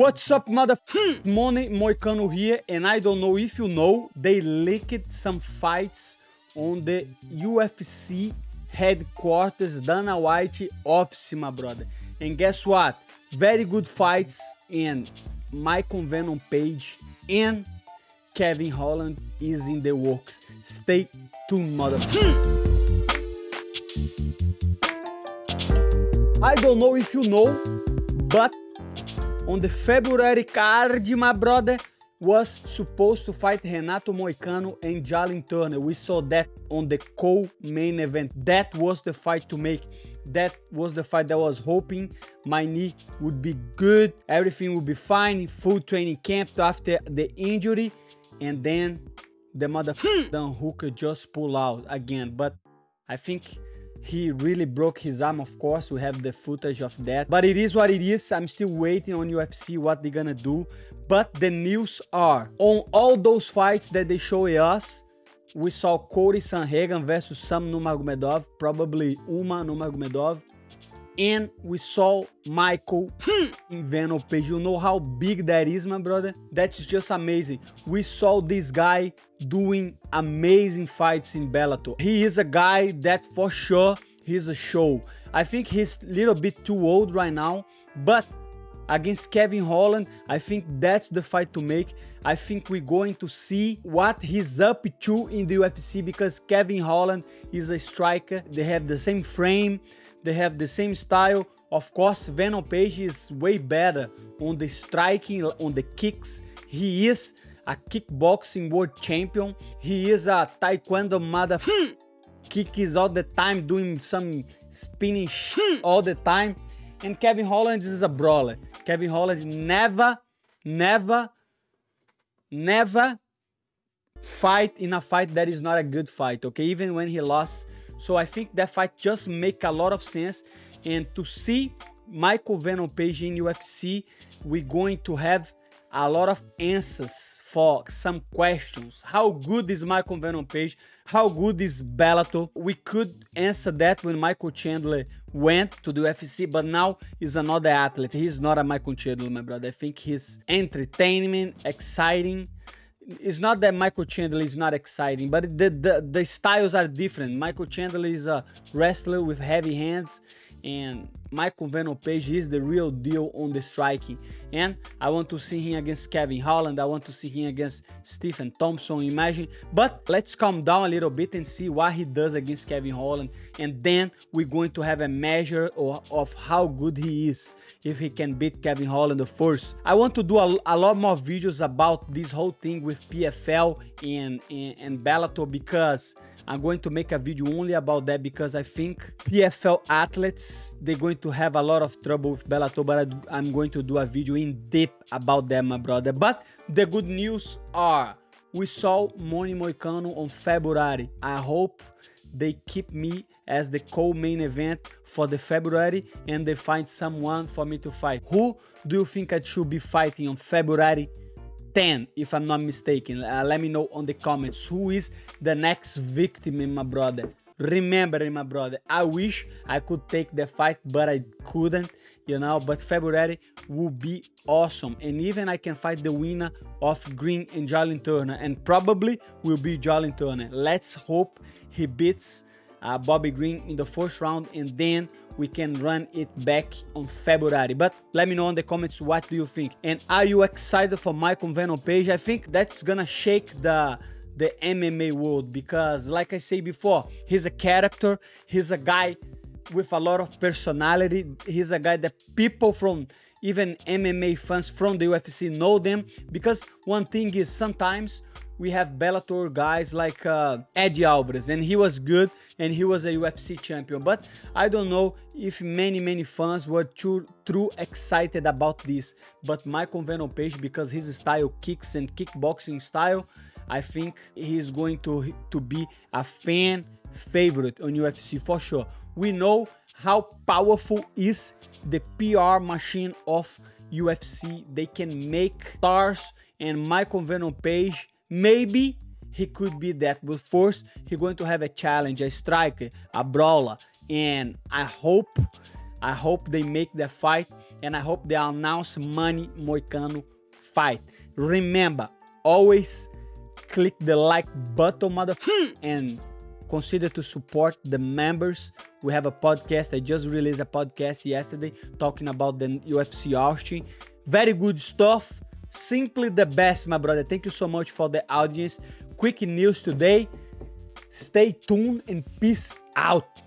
What's up, mother Money Moicano here, and I don't know if you know, they leaked some fights on the UFC headquarters, Dana White office, my brother. And guess what? Very good fights, and Michael Venom page and Kevin Holland is in the works. Stay tuned, mother. I don't know if you know, but on the February card, my brother was supposed to fight Renato Moicano and Jalin Turner. We saw that on the co-main event. That was the fight to make. That was the fight that I was hoping my knee would be good, everything would be fine, full training camp after the injury, and then the motherfucking hooker just pulled out again. But I think he really broke his arm, of course. We have the footage of that. But it is what it is. I'm still waiting on UFC what they're gonna do. But the news are, on all those fights that they show us, we saw Cory Sandhagen versus some Nurmagomedov, probably Umar Nurmagomedov. And we saw Michael in Venom page. You know how big that is, my brother? That's just amazing. We saw this guy doing amazing fights in Bellator. He is a guy that for sure, he's a show. I think he's a little bit too old right now, but against Kevin Holland, I think that's the fight to make. I think we're going to see what he's up to in the UFC, because Kevin Holland is a striker. They have the same frame, they have the same style. Of course, Venom page is way better on the striking, on the kicks. He is a kickboxing world champion. He is a taekwondo mother kicks all the time, doing some spinning all the time. And Kevin Holland is a brawler. Kevin Holland never fight in a fight that is not a good fight, okay? Even when he lost. So I think that fight just make a lot of sense. And to see Michael Venom page in UFC, we're going to have a lot of answers for some questions. How good is Michael Venom page? How good is Bellator? We could answer that when Michael Chandler went to the UFC, but now he's another athlete. He's not a Michael Chandler, my brother. I think he's entertainment, exciting. It's not that Michael Chandler is not exciting, but the styles are different. Michael Chandler is a wrestler with heavy hands, and Michael Venom page is the real deal on the striking. And I want to see him against Kevin Holland. I want to see him against Stephen Thompson, imagine. But let's calm down a little bit and see what he does against Kevin Holland. And then we're going to have a measure of how good he is, if he can beat Kevin Holland first. I want to do a lot more videos about this whole thing with PFL and Bellator, because I'm going to make a video only about that, because I think PFL athletes, they're going to have a lot of trouble with Bellator, but I'm going to do a video in depth about that, my brother. But the good news are, we saw Money Moicano on February. I hope they keep me as the co-main event for the February, and they find someone for me to fight. Who do you think I should be fighting on February 10, if I'm not mistaken? Let me know on the comments. Who is the next victim, my brother? Remember, my brother, I wish I could take the fight, but I couldn't, you know. But February will be awesome, and even I can fight the winner of Green and Jalin Turner, and probably will be Jalin Turner. Let's hope he beats Bobby Green in the first round, and then we can run it back on February. But let me know in the comments, what do you think? And are you excited for Michael Venom page? I think that's gonna shake the MMA world, because like I said before, he's a character, he's a guy with a lot of personality, he's a guy that people from even MMA fans from the UFC know them. Because one thing is, sometimes we have Bellator guys like Eddie Alvarez, and he was good and he was a UFC champion, but I don't know if many fans were too excited about this. But Michael Venom page, because his style, kicks and kickboxing style, I think he's going to be a fan favorite on UFC for sure. We know how powerful is the PR machine of UFC. They can make stars, and Michael Venom page, maybe he could be that. But first, he's going to have a challenge, a striker, a brawler, and I hope they make that fight. and I hope they announce Manny Moicano fight. Remember, always click the like button, and consider to support the members. We have a podcast. I just released a podcast yesterday talking about the UFC Austin. Very good stuff. Simply the best, my brother. Thank you so much for the audience. Quick news today. Stay tuned and peace out.